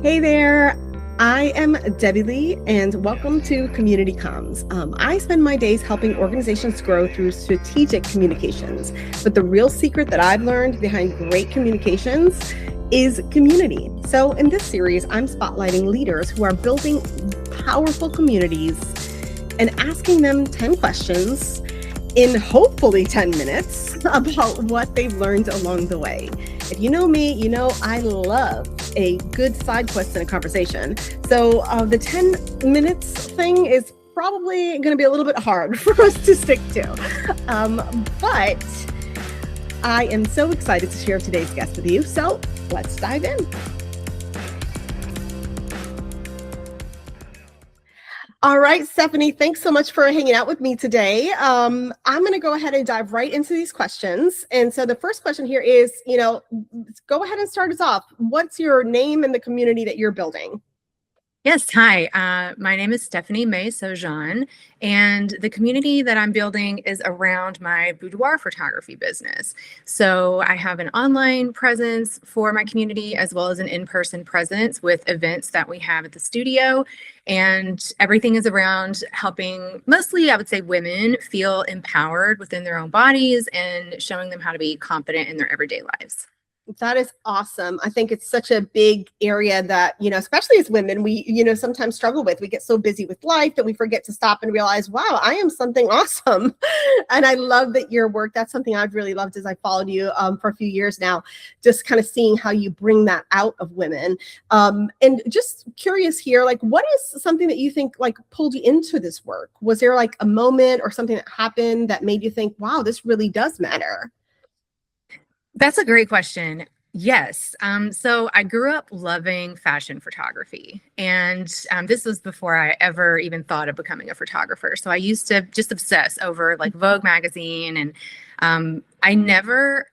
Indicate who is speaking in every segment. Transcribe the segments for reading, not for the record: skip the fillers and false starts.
Speaker 1: Hey there, I am Debbie Lee, and welcome to Community Comms. I spend my days helping organizations grow through strategic communications. But the real secret that I've learned behind great communications is community. So, in this series, I'm spotlighting leaders who are building powerful communities and asking them 10 questions in hopefully 10 minutes about what they've learned along the way. If you know me, you know I love a good side quest in a conversation. So the 10 minutes thing is probably going to be a little bit hard for us to stick to. But I am so excited to share today's guest with you. So let's dive in. All right, Stephanie, thanks so much for hanging out with me today. I'm going to go ahead and dive right into these questions. And so the first question here is, go ahead and start us off. What's your name and the community that you're building?
Speaker 2: Yes, hi. My name is Stephanie May Saujon, and the community that I'm building is around my boudoir photography business. So I have an online presence for my community as well as an in-person presence with events that we have at the studio. And everything is around helping, mostly I would say, women feel empowered within their own bodies and showing them how to be confident in their everyday lives.
Speaker 1: That is awesome. I think it's such a big area that, especially as women, we, sometimes struggle with. We get so busy with life that we forget to stop and realize, wow, I am something awesome. And I love that your work, that's something I've really loved as I followed you for a few years now, just kind of seeing how you bring that out of women. And just curious here, like, what is something that you think like pulled you into this work? Was there like a moment or something that happened that made you think, wow, this really does matter?
Speaker 2: That's a great question. Yes. So I grew up loving fashion photography, and this was before I ever even thought of becoming a photographer. So I used to just obsess over like Vogue magazine, and I never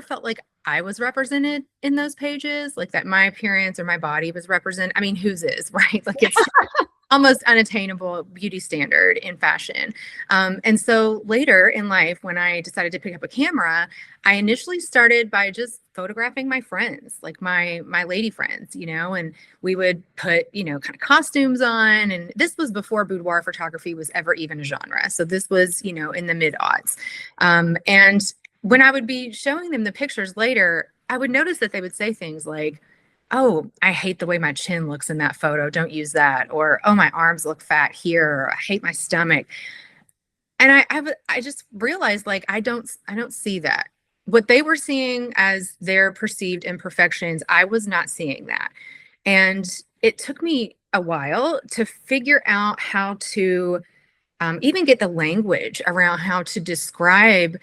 Speaker 2: felt like I was represented in those pages, like that my appearance or my body was represented. I mean, whose is, right? Like it's almost unattainable beauty standard in fashion. And so later in life, when I decided to pick up a camera, I initially started by just photographing my friends, like my lady friends, and we would put, kind of costumes on. And this was before boudoir photography was ever even a genre. So this was, in the mid-aughts. And when I would be showing them the pictures later, I would notice that they would say things like, "Oh, I hate the way my chin looks in that photo. Don't use that." Or, "Oh, my arms look fat here." Or, "I hate my stomach." And I just realized, like, I don't see that. What they were seeing as their perceived imperfections, I was not seeing that. And it took me a while to figure out how to even get the language around how to describe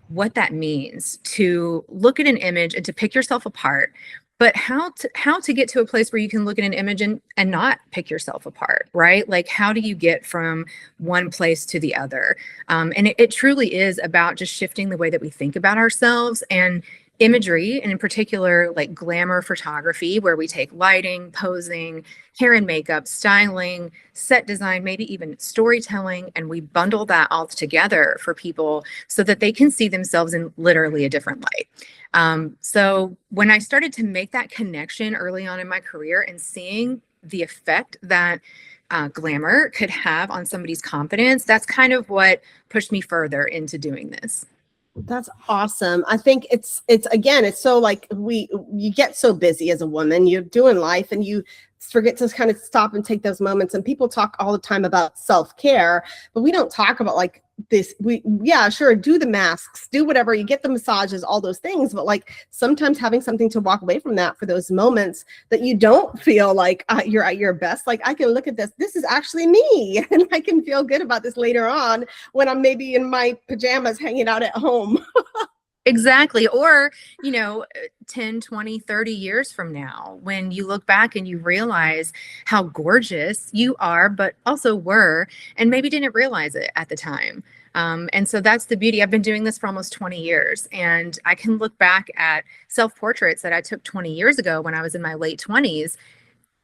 Speaker 2: what that means to look at an image and to pick yourself apart, but how to get to a place where you can look at an image and not pick yourself apart, right? Like, how do you get from one place to the other? And it truly is about just shifting the way that we think about ourselves, and imagery, and in particular, like glamour photography, where we take lighting, posing, hair and makeup, styling, set design, maybe even storytelling, and we bundle that all together for people so that they can see themselves in literally a different light. So when I started to make that connection early on in my career and seeing the effect that glamour could have on somebody's confidence, that's kind of what pushed me further into doing this.
Speaker 1: That's awesome. I think it's again, it's so like you get so busy as a woman, you're doing life and you forget to kind of stop and take those moments. And people talk all the time about self-care, but we don't talk about like this. Yeah, sure, do the masks, do whatever, you get the massages, all those things. But like sometimes having something to walk away from that for those moments that you don't feel like you're at your best. Like, I can look at this is actually me. And I can feel good about this later on when I'm maybe in my pajamas hanging out at home.
Speaker 2: Exactly. Or, 10, 20, 30 years from now, when you look back and you realize how gorgeous you are, but also were, and maybe didn't realize it at the time. And so that's the beauty. I've been doing this for almost 20 years, and I can look back at self-portraits that I took 20 years ago when I was in my late 20s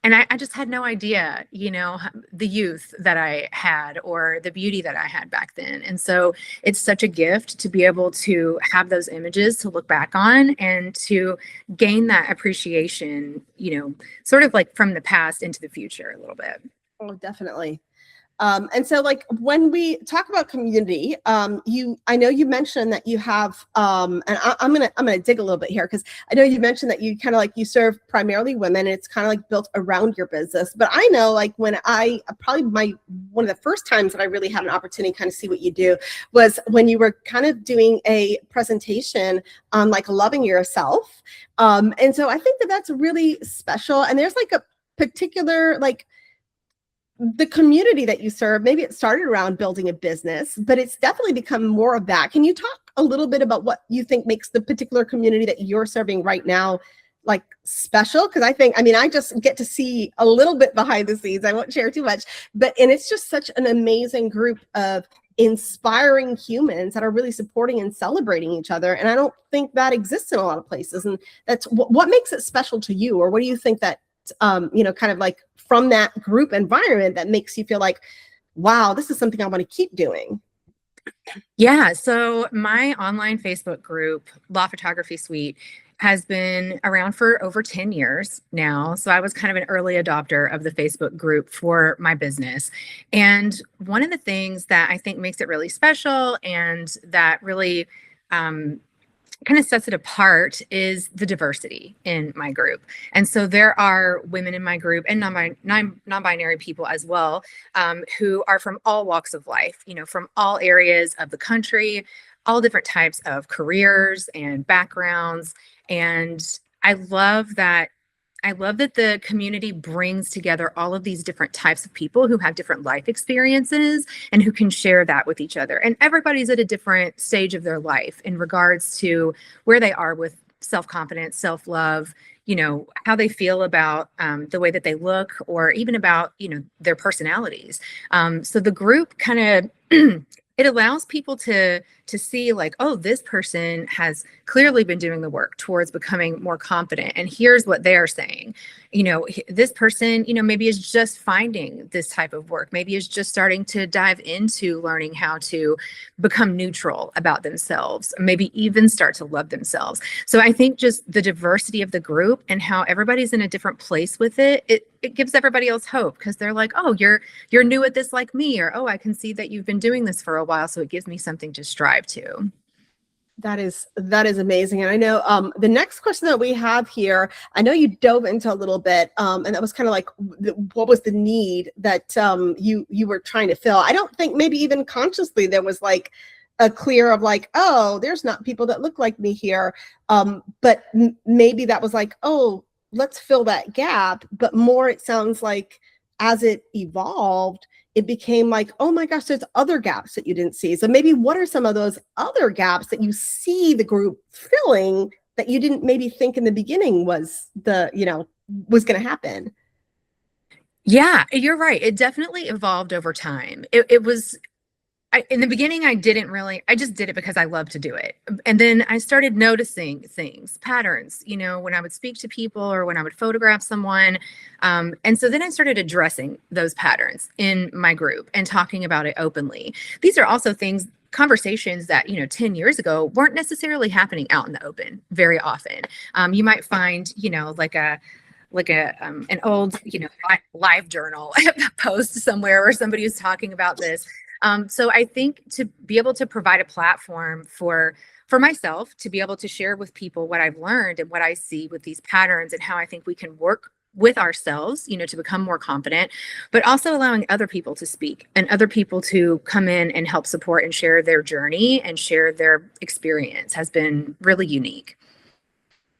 Speaker 2: And I just had no idea, the youth that I had or the beauty that I had back then. And so it's such a gift to be able to have those images to look back on and to gain that appreciation, sort of like from the past into the future a little bit.
Speaker 1: Oh, definitely. And so like when we talk about community, I know you mentioned that you have, and I'm gonna dig a little bit here because I know you mentioned that you kind of like you serve primarily women. And it's kind of like built around your business. But I know like when one of the first times that I really had an opportunity to kind of see what you do was when you were kind of doing a presentation on like loving yourself. And so I think that that's really special. And there's like a particular like the community that you serve, maybe it started around building a business, but it's definitely become more of that. Can you talk a little bit about what you think makes the particular community that you're serving right now like special? Because I just get to see a little bit behind the scenes. I won't share too much, and it's just such an amazing group of inspiring humans that are really supporting and celebrating each other. And I don't think that exists in a lot of places. And that's what makes it special to you, or what do you think that, kind of like from that group environment that makes you feel like, wow, this is something I want to keep doing?
Speaker 2: Yeah. So my online Facebook group, Law Photography Suite, has been around for over 10 years now. So I was kind of an early adopter of the Facebook group for my business. And one of the things that I think makes it really special and that really kind of sets it apart is the diversity in my group. And so there are women in my group and non-binary people as well, who are from all walks of life, from all areas of the country, all different types of careers and backgrounds. And I love that the community brings together all of these different types of people who have different life experiences and who can share that with each other. And everybody's at a different stage of their life in regards to where they are with self-confidence, self-love, how they feel about the way that they look, or even about, their personalities. So the group kind of it allows people to see like, oh, this person has clearly been doing the work towards becoming more confident. And here's what they're saying. This person, maybe is just finding this type of work, maybe is just starting to dive into learning how to become neutral about themselves, maybe even start to love themselves. So I think just the diversity of the group and how everybody's in a different place with it gives everybody else hope, because they're like, oh, you're new at this like me, or, oh, I can see that you've been doing this for a while. So it gives me something to strive to.
Speaker 1: That is amazing. And I know the next question that we have here, I know you dove into a little bit, and that was kind of like, what was the need that you were trying to fill? I don't think maybe even consciously there was like a clear of like, oh, there's not people that look like me here. But maybe that was like, oh, let's fill that gap. But more, it sounds like as it evolved, it became like, oh my gosh, there's other gaps that you didn't see. So maybe what are some of those other gaps that you see the group filling that you didn't maybe think in the beginning was was going to happen?
Speaker 2: Yeah, you're right. It definitely evolved over time. It was in the beginning, I just did it because I love to do it. And then I started noticing things, patterns, when I would speak to people or when I would photograph someone. And so then I started addressing those patterns in my group and talking about it openly. These are also conversations that, 10 years ago weren't necessarily happening out in the open very often. You might find, an old, live journal post somewhere where somebody was talking about this. So I think to be able to provide a platform for myself to be able to share with people what I've learned and what I see with these patterns and how I think we can work with ourselves, to become more confident, but also allowing other people to speak and other people to come in and help support and share their journey and share their experience has been really unique.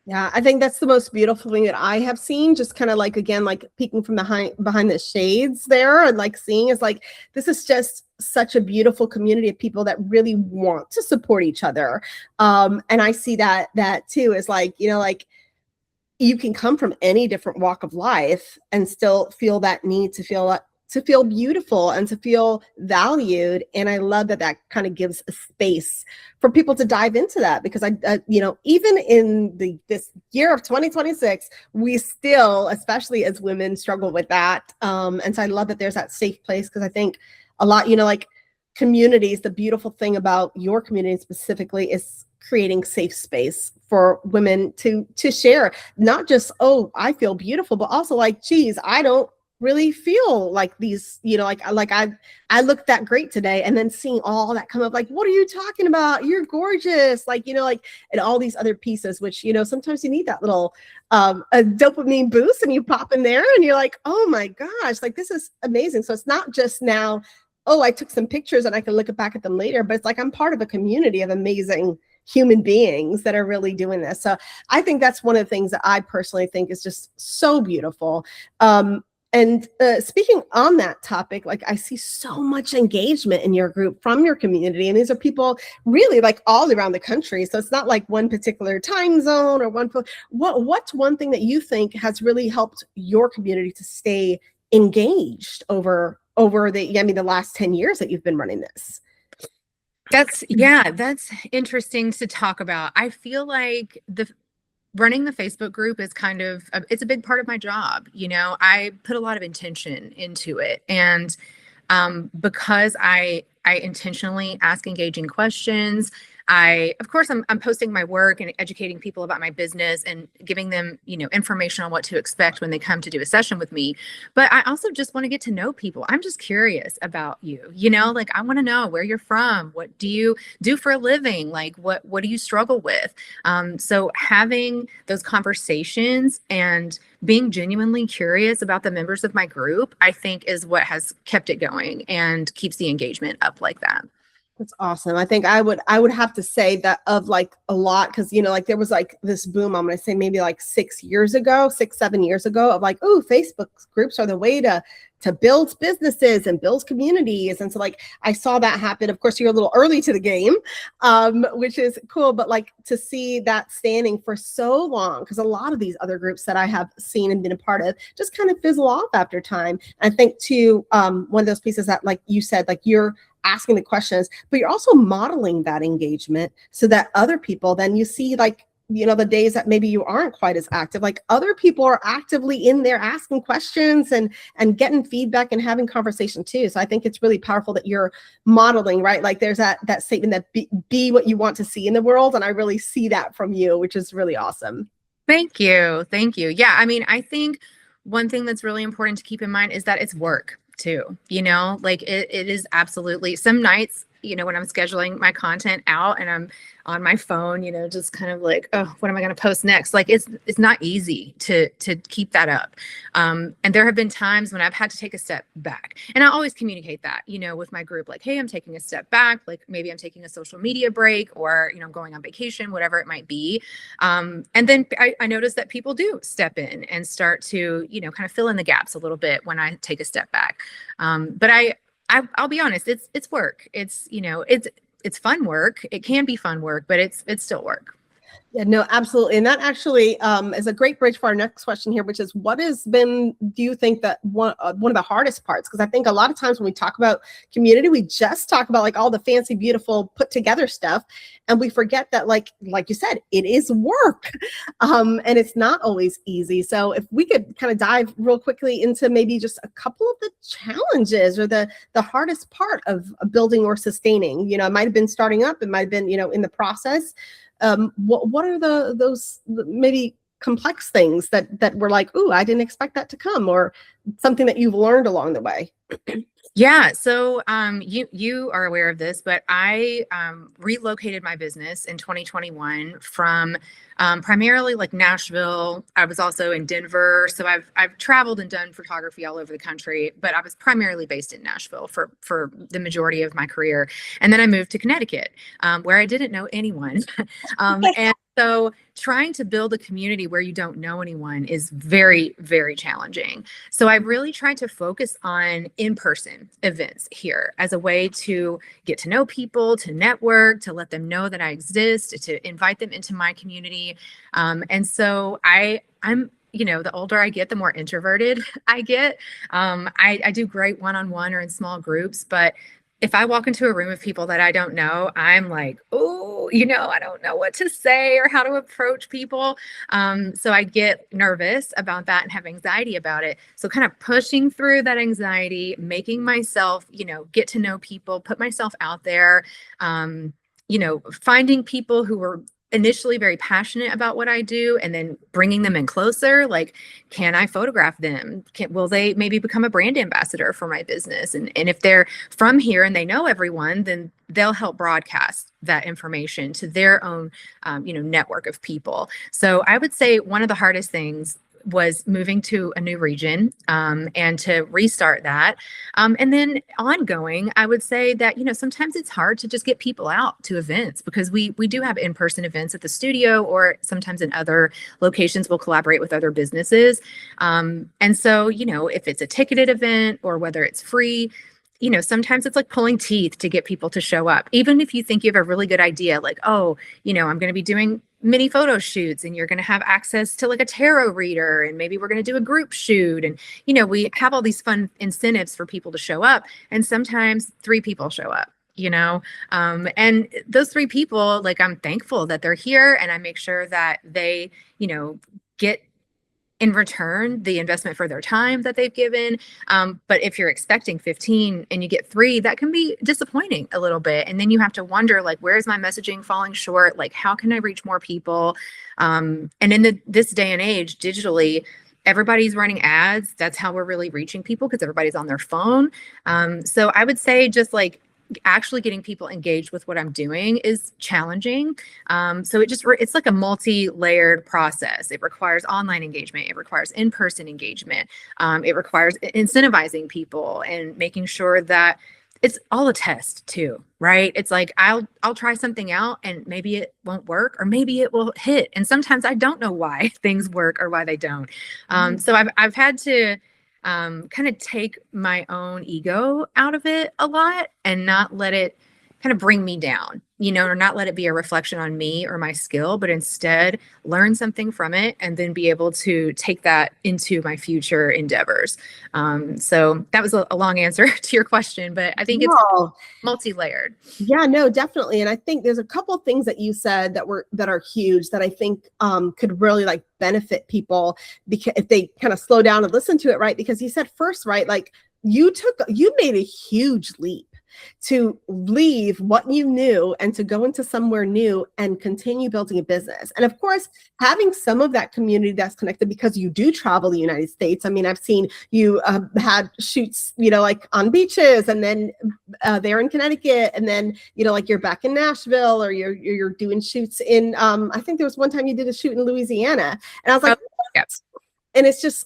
Speaker 1: Yeah, I think that's the most beautiful thing that I have seen, just kind of like, again, like peeking from behind the shades there and like seeing is like, this is just such a beautiful community of people that really want to support each other. And I see that too is like, like you can come from any different walk of life and still feel that need to feel to feel beautiful and to feel valued. And I love that that kind of gives a space for people to dive into that, because even in this year of 2026, we still, especially as women, struggle with that. And so I love that there's that safe place, because I think a lot, like communities, the beautiful thing about your community specifically is creating safe space for women to share, not just, oh, I feel beautiful, but also like, geez, I don't really feel like these, I look that great today, and then seeing all that come up, like, what are you talking about? You're gorgeous, and all these other pieces, which, sometimes you need that little a dopamine boost, and you pop in there and you're like, oh my gosh, like, this is amazing. So it's not just now, oh, I took some pictures and I can look back at them later, but it's like I'm part of a community of amazing human beings that are really doing this. So I think that's one of the things that I personally think is just so beautiful. And speaking on that topic, like, I see so much engagement in your group from your community. And these are people really like all around the country. So it's not like one particular time zone or what's one thing that you think has really helped your community to stay engaged over the last 10 years that you've been running this?
Speaker 2: That's interesting to talk about. I feel like running the Facebook group is it's a big part of my job. I put a lot of intention into it. And because I intentionally ask engaging questions, of course, I'm posting my work and educating people about my business and giving them, information on what to expect when they come to do a session with me. But I also just want to get to know people. I'm just curious about you, like, I want to know where you're from. What do you do for a living? Like, what do you struggle with? So having those conversations and being genuinely curious about the members of my group, I think, is what has kept it going and keeps the engagement up like that.
Speaker 1: That's awesome. I think I would have to say that of like a lot, because there was like this boom, I'm going to say maybe like 7 years ago of like, oh, Facebook groups are the way to build businesses and build communities. And so like I saw that happen. Of course, you're a little early to the game, which is cool, but like to see that standing for so long, because a lot of these other groups that I have seen and been a part of just kind of fizzle off after time. And I think too, one of those pieces that, like you said, like, you're asking the questions, but you're also modeling that engagement so that other people, then you see, like, the days that maybe you aren't quite as active, like, other people are actively in there asking questions and getting feedback and having conversation too. So I think it's really powerful that you're modeling, right? Like, there's that statement that be what you want to see in the world. And I really see that from you, which is really awesome.
Speaker 2: Thank you. Yeah. I mean, I think one thing that's really important to keep in mind is that it's work too, like it is absolutely some nights, when I'm scheduling my content out and I'm on my phone, just kind of like, oh, what am I going to post next? Like, it's not easy to keep that up. And there have been times when I've had to take a step back, and I always communicate that, with my group, like, hey, I'm taking a step back. Like, maybe I'm taking a social media break, or, I'm going on vacation, whatever it might be. And then I notice that people do step in and start to, kind of fill in the gaps a little bit when I take a step back. But I'll be honest, it's work. It's fun work. It can be fun work, but it's still work.
Speaker 1: Yeah, no, absolutely. And that actually is a great bridge for our next question here, which is, what has been, do you think, that one of the hardest parts? Because I think a lot of times when we talk about community, we just talk about like all the fancy, beautiful, put together stuff. And we forget that, like you said, it is work. And it's not always easy. So if we could kind of dive real quickly into maybe just a couple of the challenges or the hardest part of building or sustaining, it might have been starting up, it might have been, in the process. What are those maybe complex things that were like, ooh, I didn't expect that to come, or something that you've learned along the way?
Speaker 2: Yeah. So you are aware of this, but I relocated my business in 2021 from primarily like Nashville. I was also in Denver. So I've traveled and done photography all over the country, but I was primarily based in Nashville for the majority of my career. And then I moved to Connecticut, where I didn't know anyone. And so trying to build a community where you don't know anyone is very, very challenging. So I really tried to focus on in-person events here as a way to get to know people, to network, to let them know that I exist, to invite them into my community. And so I'm the older I get, the more introverted I get. I do great one-on-one or in small groups, but if I walk into a room of people that I don't know, I'm like, oh, I don't know what to say or how to approach people. So I get nervous about that and have anxiety about it. So kind of pushing through that anxiety, making myself, get to know people, put myself out there, finding people who are initially very passionate about what I do and then bringing them in closer. Like, can I photograph them? Will they maybe become a brand ambassador for my business? And if they're from here and they know everyone, then they'll help broadcast that information to their own, network of people. So I would say one of the hardest things was moving to a new region, and to restart that. And then ongoing, I would say that, sometimes it's hard to just get people out to events because we do have in-person events at the studio, or sometimes in other locations we'll collaborate with other businesses. And so, if it's a ticketed event or whether it's free, sometimes it's like pulling teeth to get people to show up. Even if you think you have a really good idea, like, oh, I'm going to be doing mini photo shoots and you're going to have access to like a tarot reader and maybe we're going to do a group shoot. And, we have all these fun incentives for people to show up. And sometimes 3 people show up, and those 3 people, like, I'm thankful that they're here and I make sure that they, get in return the investment for their time that they've given. But if you're expecting 15 and you get 3, that can be disappointing a little bit. And then you have to wonder, like, where's my messaging falling short? Like, how can I reach more people? And in this day and age, digitally, everybody's running ads. That's how we're really reaching people because everybody's on their phone. So I would say just like actually getting people engaged with what I'm doing is challenging. So it's like a multi-layered process. It requires online engagement. It requires in-person engagement. It requires incentivizing people and making sure that it's all a test too, right? It's like, I'll try something out and maybe it won't work or maybe it will hit. And sometimes I don't know why things work or why they don't. So I've had to kind of take my own ego out of it a lot and not let it kind of bring me down, or not let it be a reflection on me or my skill, but instead learn something from it and then be able to take that into my future endeavors. So that was a long answer to your question, but I think it's multi-layered.
Speaker 1: Yeah, no, definitely. And I think there's a couple of things that you said that are huge that I think could really like benefit people because if they kind of slow down and listen to it, right? Because you said first, right, like you made a huge leap to leave what you knew and to go into somewhere new and continue building a business. And of course, having some of that community that's connected because you do travel the United States. I mean, I've seen you had shoots, like on beaches and then there in Connecticut. And then, like you're back in Nashville or you're doing shoots in, I think there was one time you did a shoot in Louisiana. And I was like,
Speaker 2: yes.
Speaker 1: And it's just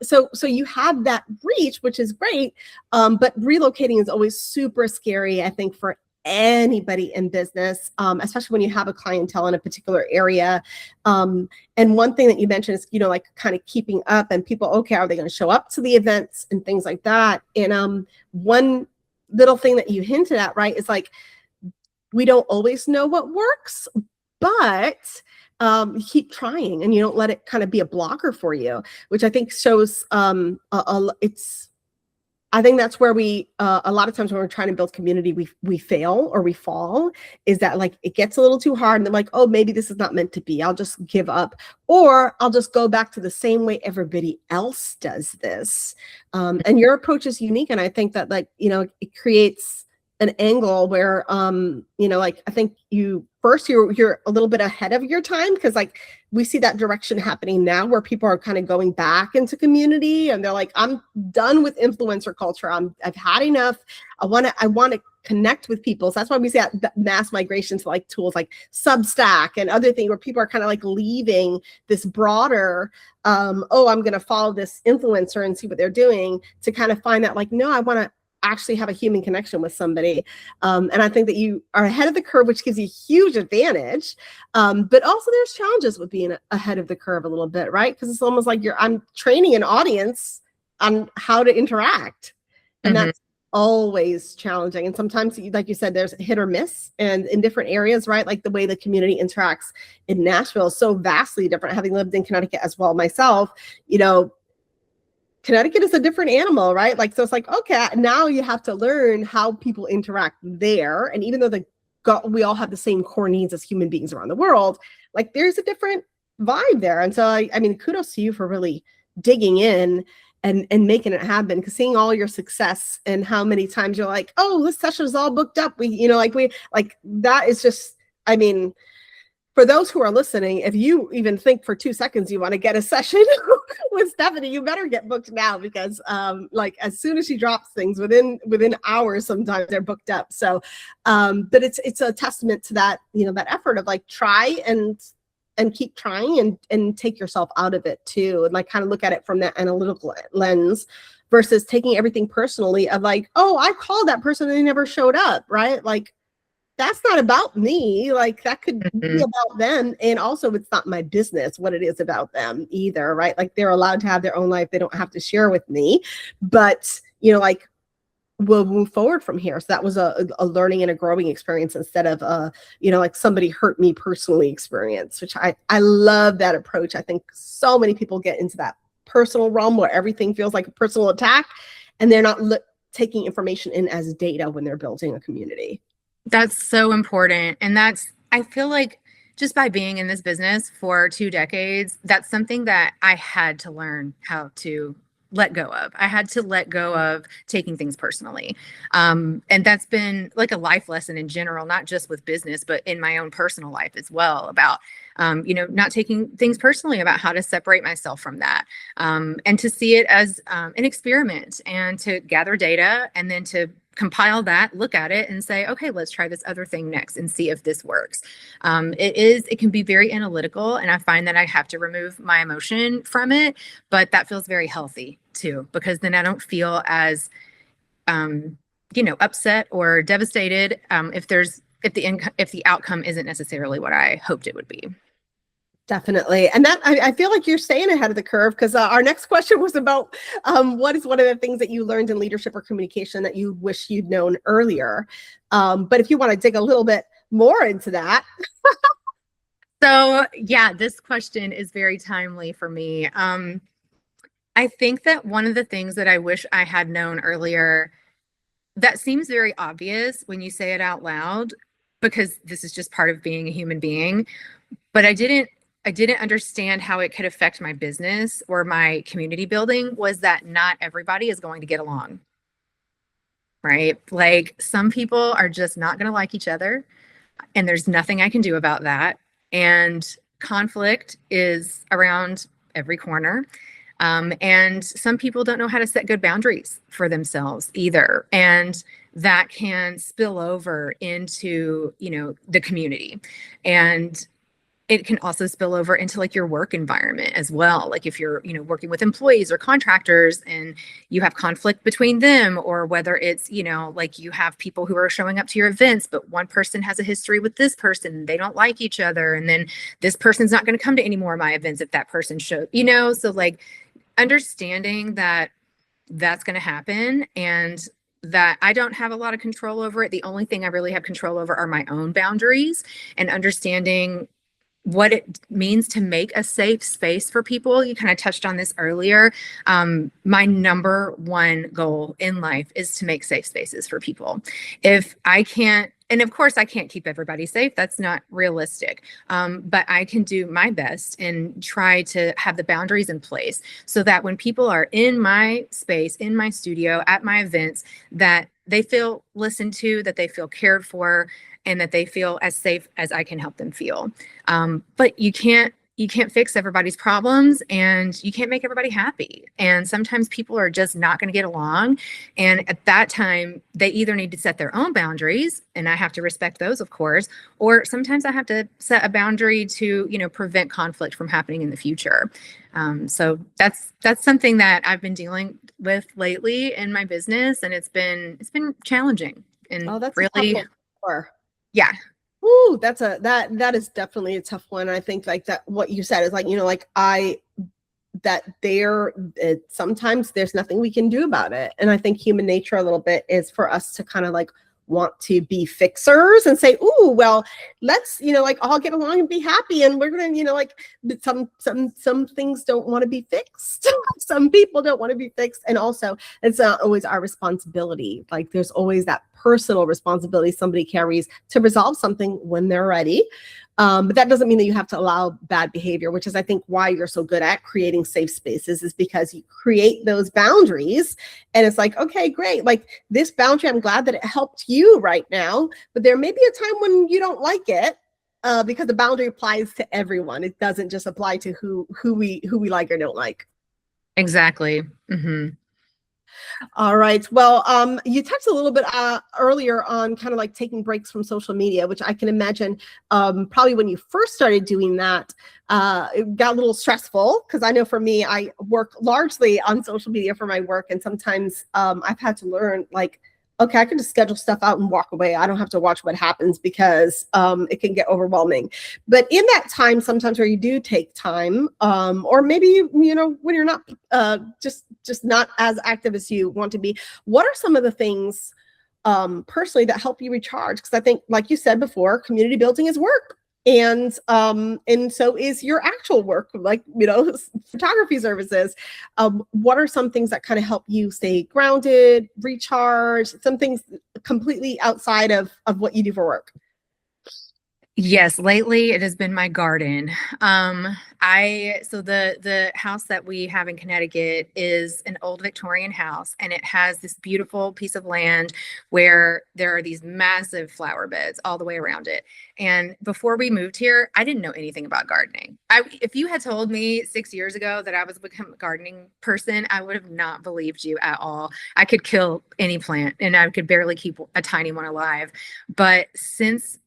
Speaker 1: so you have that reach, which is great, but relocating is always super scary, I think, for anybody in business, especially when you have a clientele in a particular area. And one thing that you mentioned is, like kind of keeping up and people, okay, are they going to show up to the events and things like that? And one little thing that you hinted at, right, is like, we don't always know what works, but you keep trying and you don't let it kind of be a blocker for you, which I think shows I think that's where we a lot of times when we're trying to build community, we fail or we fall, is that like it gets a little too hard and they're like, oh, maybe this is not meant to be. I'll just give up, or I'll just go back to the same way everybody else does this. And your approach is unique, and I think that it creates an angle where like I think you're a little bit ahead of your time, because like we see that direction happening now where people are kind of going back into community and they're like, I'm done with influencer culture. I've had enough. I want to connect with people. So that's why we see that mass migration to like tools like Substack and other things where people are kind of like leaving this broader, I'm going to follow this influencer and see what they're doing, to kind of find that like, no, I want to actually have a human connection with somebody. And I think that you are ahead of the curve, which gives you a huge advantage. But also there's challenges with being ahead of the curve a little bit, right? Because it's almost like I'm training an audience on how to interact. And always challenging. And sometimes, like you said, there's hit or miss, and in different areas, right? Like the way the community interacts in Nashville is so vastly different. Having lived in Connecticut as well myself, Connecticut is a different animal, right? Like, so it's like, okay, now you have to learn how people interact there. And even though we all have the same core needs as human beings around the world, like there's a different vibe there. And so, I mean, kudos to you for really digging in and making it happen, because seeing all your success and how many times you're like, oh, this session is all booked up. Like that is just, I mean, for those who are listening, if you even think for 2 seconds you want to get a session with Stephanie, you better get booked now, because like as soon as she drops things, within hours, sometimes they're booked up. So, but it's a testament to that, that effort of like try and keep trying and take yourself out of it too, and like kind of look at it from that analytical lens versus taking everything personally of like, oh, I called that person and they never showed up, right? Like, that's not about me. Like that could be about them. And also it's not my business what it is about them either, right? Like they're allowed to have their own life. They don't have to share with me, but like we'll move forward from here. So that was a learning and a growing experience instead of like somebody hurt me personally experience, which I love that approach. I think so many people get into that personal realm where everything feels like a personal attack, and they're not taking information in as data when they're building a community.
Speaker 2: That's so important. And I feel like just by being in this business for 2 decades, that's something that I had to learn how to let go of. I had to let go of taking things personally. And that's been like a life lesson in general, not just with business, but in my own personal life as well, about not taking things personally, about how to separate myself from that, and to see it as an experiment, and to gather data, and then to compile that, look at it and say, okay, let's try this other thing next and see if this works. It can be very analytical, and I find that I have to remove my emotion from it, but that feels very healthy too, because then I don't feel as, upset or devastated if the outcome isn't necessarily what I hoped it would be.
Speaker 1: Definitely. And that I feel like you're staying ahead of the curve, because our next question was about what is one of the things that you learned in leadership or communication that you wish you'd known earlier. But if you want to dig a little bit more into that.
Speaker 2: So yeah, this question is very timely for me. I think that one of the things that I wish I had known earlier, that seems very obvious when you say it out loud, because this is just part of being a human being, but I didn't understand how it could affect my business or my community building, was that not everybody is going to get along, right? Like some people are just not going to like each other, and there's nothing I can do about that. And conflict is around every corner. And some people don't know how to set good boundaries for themselves either. And that can spill over into, the community. And it can also spill over into like your work environment as well. Like if you're, working with employees or contractors and you have conflict between them, or whether it's, like you have people who are showing up to your events, but one person has a history with this person, they don't like each other. And then this person's not going to come to any more of my events if that person shows, so like understanding that that's going to happen, and that I don't have a lot of control over it. The only thing I really have control over are my own boundaries, and understanding what it means to make a safe space for people. You kind of touched on this earlier. My number one goal in life is to make safe spaces for people. If I can't, and of course I can't keep everybody safe, that's not realistic. But I can do my best and try to have the boundaries in place so that when people are in my space, in my studio, at my events, that they feel listened to, that they feel cared for, and that they feel as safe as I can help them feel. But you can't fix everybody's problems, and you can't make everybody happy. And sometimes people are just not going to get along. And at that time, they either need to set their own boundaries, and I have to respect those, of course, or sometimes I have to set a boundary to, prevent conflict from happening in the future. So that's something that I've been dealing with lately in my business, and it's been challenging and
Speaker 1: that's
Speaker 2: really.
Speaker 1: Yeah. Ooh, that is definitely a tough one. I think like that, what you said is like, like that sometimes there's nothing we can do about it. And I think human nature a little bit is for us to kind of like want to be fixers and say, "Ooh, well, let's, like all get along and be happy." And we're going to, like some things don't want to be fixed. Some people don't want to be fixed. And also it's not always our responsibility. Like there's always that personal responsibility somebody carries to resolve something when they're ready. But that doesn't mean that you have to allow bad behavior, which is, I think, why you're so good at creating safe spaces, is because you create those boundaries. And it's like, okay, great. Like this boundary, I'm glad that it helped you right now, but there may be a time when you don't like it, because the boundary applies to everyone. It doesn't just apply to who we like or don't like.
Speaker 2: Exactly. Mm-hmm.
Speaker 1: All right. Well, you touched a little bit earlier on kind of like taking breaks from social media, which I can imagine probably when you first started doing that, it got a little stressful, because I know for me, I work largely on social media for my work. And sometimes I've had to learn, like, okay, I can just schedule stuff out and walk away. I don't have to watch what happens, because it can get overwhelming. But in that time, sometimes where you do take time, or maybe, when you're not just not as active as you want to be, what are some of the things personally that help you recharge? Because I think, like you said before, community building is work. And so is your actual work, like, photography services. What are some things that kind of help you stay grounded, recharge, some things completely outside of what you do for work?
Speaker 2: Yes, lately it has been my garden. So the house that we have in Connecticut is an old Victorian house, and it has this beautiful piece of land where there are these massive flower beds all the way around it. And before we moved here, I didn't know anything about gardening. If you had told me 6 years ago that I was become a gardening person, I would have not believed you at all. I could kill any plant and I could barely keep a tiny one alive. But since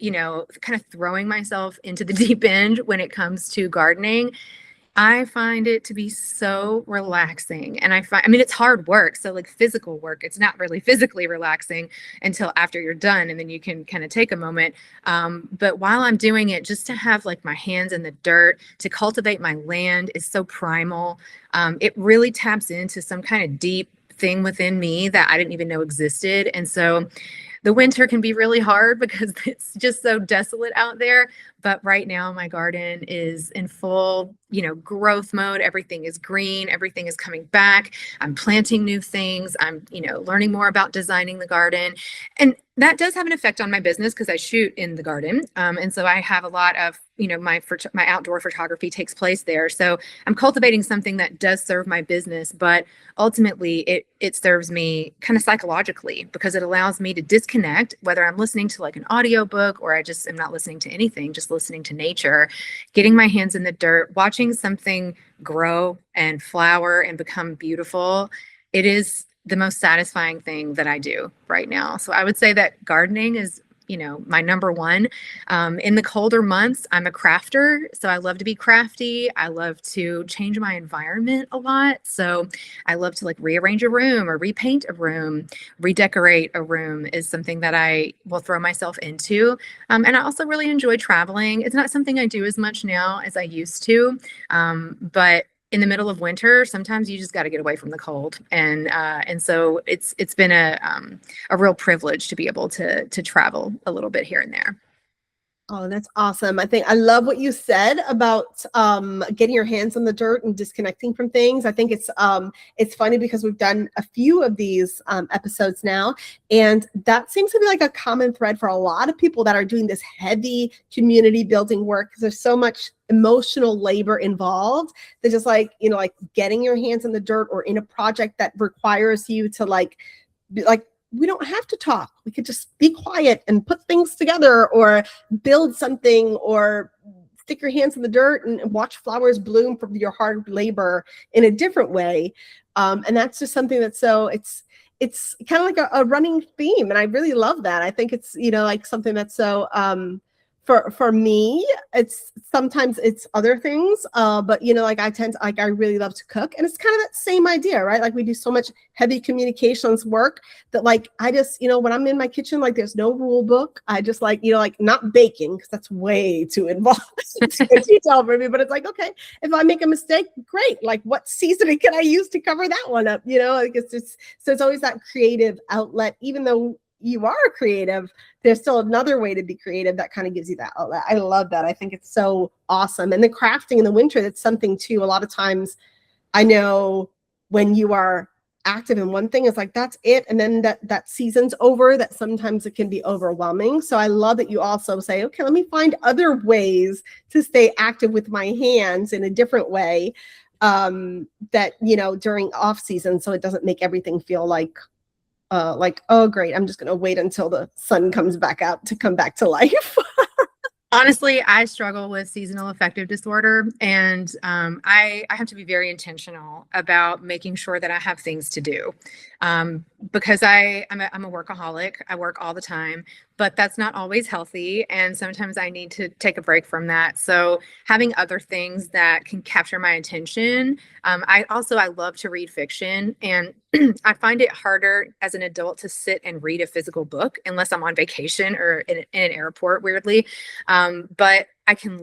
Speaker 2: kind of throwing myself into the deep end when it comes to gardening, I find it to be so relaxing. And it's hard work. So like physical work, it's not really physically relaxing until after you're done. And then you can kind of take a moment. But while I'm doing it, just to have like my hands in the dirt, to cultivate my land is so primal. It really taps into some kind of deep thing within me that I didn't even know existed. And so the winter can be really hard because it's just so desolate out there. But right now my garden is in full, growth mode. Everything is green. Everything is coming back. I'm planting new things. I'm, learning more about designing the garden. And that does have an effect on my business because I shoot in the garden. And so I have a lot of, my outdoor photography takes place there. So I'm cultivating something that does serve my business, but ultimately it serves me kind of psychologically, because it allows me to disconnect, whether I'm listening to like an audiobook or I just am not listening to anything, just listening to nature, getting my hands in the dirt, watching something grow and flower and become beautiful. It is the most satisfying thing that I do right now. So I would say that gardening is, my number one. In the colder months, I'm a crafter. So I love to be crafty. I love to change my environment a lot. So I love to like rearrange a room or repaint a room, redecorate a room is something that I will throw myself into. And I also really enjoy traveling. It's not something I do as much now as I used to. But in the middle of winter, sometimes you just got to get away from the cold, and so it's been a real privilege to be able to travel a little bit here and there.
Speaker 1: Oh, that's awesome. I think I love what you said about getting your hands on the dirt and disconnecting from things. I think it's funny because we've done a few of these episodes now, and that seems to be like a common thread for a lot of people that are doing this heavy community building work, because there's so much emotional labor involved. They're just like, like getting your hands in the dirt or in a project that requires you to like we don't have to talk. We could just be quiet and put things together or build something or stick your hands in the dirt and watch flowers bloom from your hard labor in a different way. And that's just something that's so it's kind of like a running theme. And I really love that. I think it's, like something that's so For me, it's sometimes it's other things, but like I really love to cook, and it's kind of that same idea, right? Like we do so much heavy communications work that like I just when I'm in my kitchen, like there's no rule book. I just like like not baking because that's way too involved too detailed for me. But it's like, okay, if I make a mistake, great. Like what seasoning can I use to cover that one up? Like it's just so it's always that creative outlet, even though you are creative, there's still another way to be creative that kind of gives you that outlet. I love that. I think it's so awesome. And the crafting in the winter, that's something too. A lot of times I know when you are active in one thing, it's like, that's it. And then that season's over, that sometimes it can be overwhelming. So I love that you also say, okay, let me find other ways to stay active with my hands in a different way, that, during off season. So it doesn't make everything feel like, oh, great, I'm just going to wait until the sun comes back out to come back to life.
Speaker 2: Honestly, I struggle with seasonal affective disorder, and I have to be very intentional about making sure that I have things to do, because I'm a workaholic. I work all the time, but that's not always healthy, and sometimes I need to take a break from that. So having other things that can capture my attention. I love to read fiction, and I find it harder as an adult to sit and read a physical book unless I'm on vacation or in an airport, weirdly. But I can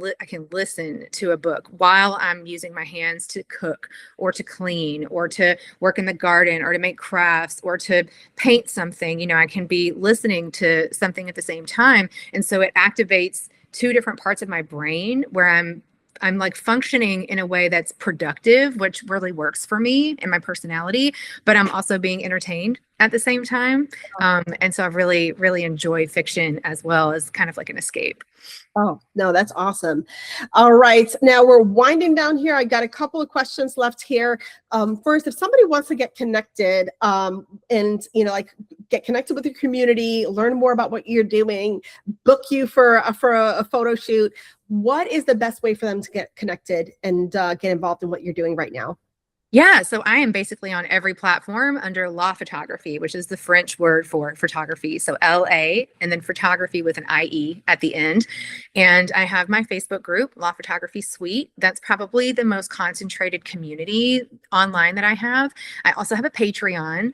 Speaker 2: listen to a book while I'm using my hands to cook or to clean or to work in the garden or to make crafts or to paint something. I can be listening to something at the same time. And so it activates two different parts of my brain where I'm like functioning in a way that's productive, which really works for me and my personality, but I'm also being entertained at the same time. And so I really, really enjoy fiction as well as kind of like an escape.
Speaker 1: Oh, no, that's awesome. All right. Now we're winding down here. I got a couple of questions left here. First, if somebody wants to get connected, and, like get connected with your community, learn more about what you're doing, book you for a photo shoot, what is the best way for them to get connected and get involved in what you're doing right now?
Speaker 2: Yeah, so I am basically on every platform under La Photographie, which is the French word for photography. So LA and then photography with an IE at the end. And I have my Facebook group, La Photographie Suite. That's probably the most concentrated community online that I have. I also have a Patreon.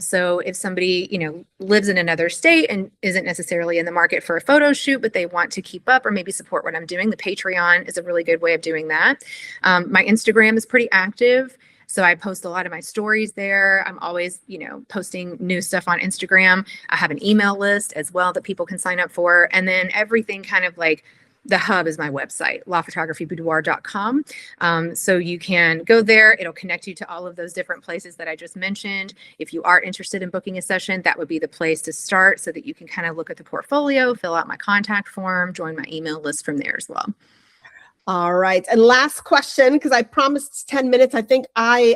Speaker 2: So if somebody, lives in another state and isn't necessarily in the market for a photo shoot, but they want to keep up or maybe support what I'm doing, the Patreon is a really good way of doing that. My Instagram is pretty active. So I post a lot of my stories there. I'm always, posting new stuff on Instagram. I have an email list as well that people can sign up for. And then everything kind of like the hub is my website, laphotographyboudoir.com. So you can go there. It'll connect you to all of those different places that I just mentioned. If you are interested in booking a session, that would be the place to start so that you can kind of look at the portfolio, fill out my contact form, join my email list from there as well.
Speaker 1: All right. And last question, because I promised 10 minutes. I think I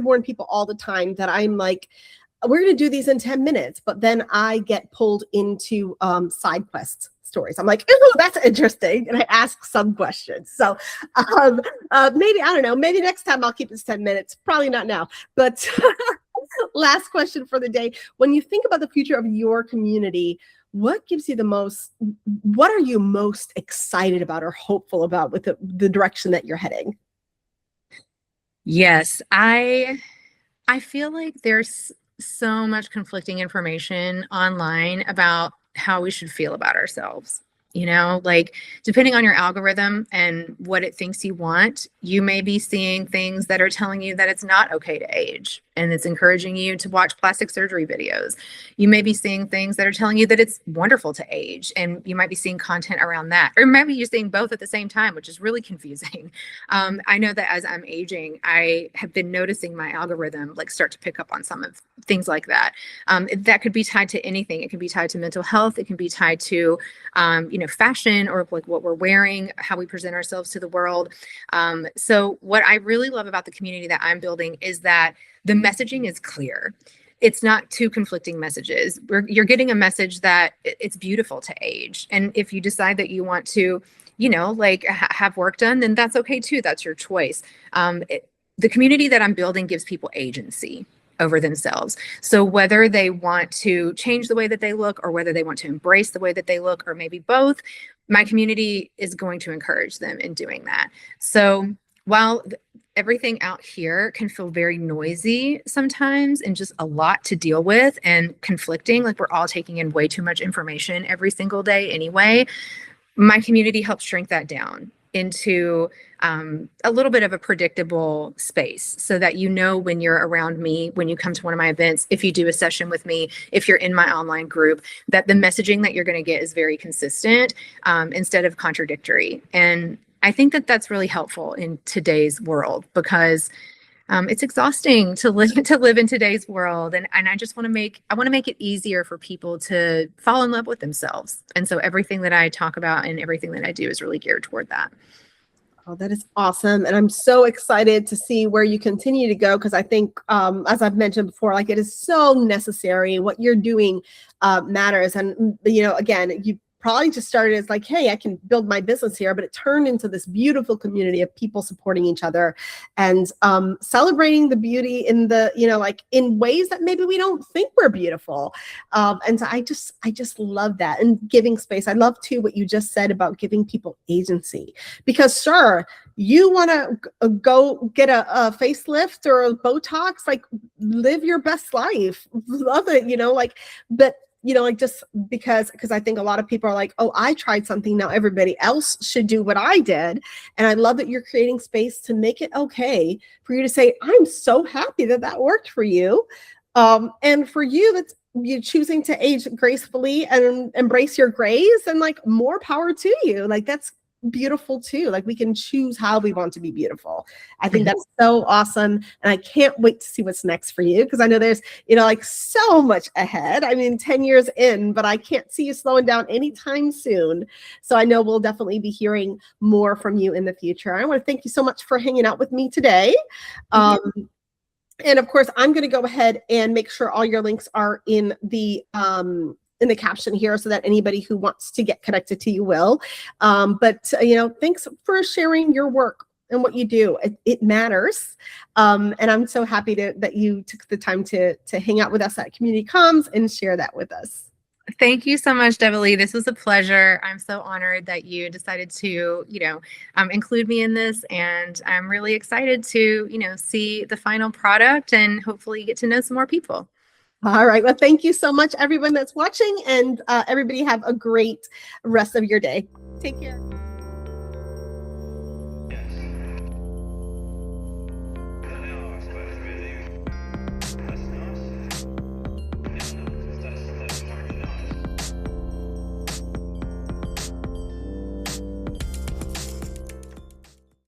Speaker 1: warn people all the time that I'm like, we're going to do these in 10 minutes, but then I get pulled into side quest stories. I'm like, ooh, that's interesting. And I ask some questions. So maybe, I don't know, maybe next time I'll keep this 10 minutes. Probably not now, but last question for the day. When you think about the future of your community, what are you most excited about or hopeful about with the direction that you're heading?
Speaker 2: Yes, I feel like there's so much conflicting information online about how we should feel about ourselves. Like depending on your algorithm and what it thinks you want, you may be seeing things that are telling you that it's not okay to age and it's encouraging you to watch plastic surgery videos. You may be seeing things that are telling you that it's wonderful to age, and you might be seeing content around that. Or maybe you're seeing both at the same time, which is really confusing. I know that as I'm aging, I have been noticing my algorithm like start to pick up on some of things like that. That could be tied to anything. It can be tied to mental health. It can be tied to, fashion or like what we're wearing, how we present ourselves to the world. So what I really love about the community that I'm building is that the messaging is clear. It's not two conflicting messages. You're getting a message that it's beautiful to age. And if you decide that you want to, have work done, then that's okay too. That's your choice. The community that I'm building gives people agency over themselves. So whether they want to change the way that they look or whether they want to embrace the way that they look or maybe both, my community is going to encourage them in doing that. So while everything out here can feel very noisy sometimes and just a lot to deal with and conflicting, like we're all taking in way too much information every single day anyway, my community helps shrink that down into a little bit of a predictable space so that you know when you're around me, when you come to one of my events, if you do a session with me, if you're in my online group, that the messaging that you're going to get is very consistent instead of contradictory. And I think that that's really helpful in today's world because it's exhausting to live in today's world. And I just want to make it easier for people to fall in love with themselves. And so everything that I talk about and everything that I do is really geared toward that.
Speaker 1: Oh, that is awesome. And I'm so excited to see where you continue to go because I think, as I've mentioned before, like it is so necessary. What you're doing matters. And, you know, again, you probably just started as like, hey, I can build my business here, but it turned into this beautiful community of people supporting each other and celebrating the beauty in the, you know, like in ways that maybe we don't think we're beautiful. And so I just love that and giving space. I love too what you just said about giving people agency because sure, you want to go get a facelift or a Botox, like live your best life, love it, you know, like, but you know, like just because I think a lot of people are like, oh, I tried something. Now everybody else should do what I did. And I love that you're creating space to make it okay for you to say, I'm so happy that that worked for you. And for you, that's you choosing to age gracefully and embrace your grays and like more power to you. Like that's beautiful too. Like we can choose how we want to be beautiful. I think that's so awesome. And I can't wait to see what's next for you because I know there's, you know, like so much ahead. I mean, 10 years in, but I can't see you slowing down anytime soon. So I know we'll definitely be hearing more from you in the future. I want to thank you so much for hanging out with me today. And of course, I'm going to go ahead and make sure all your links are in the caption here so that anybody who wants to get connected to you will. But you know, thanks for sharing your work and what you do. It matters. And I'm so happy that you took the time to hang out with us at Community Comms and share that with us.
Speaker 2: Thank you so much, Debbie. This was a pleasure. I'm so honored that you decided to, you know, include me in this. And I'm really excited to, you know, see the final product and hopefully get to know some more people.
Speaker 1: All right. Well, thank you so much, everyone that's watching, and everybody have a great rest of your day. Take care.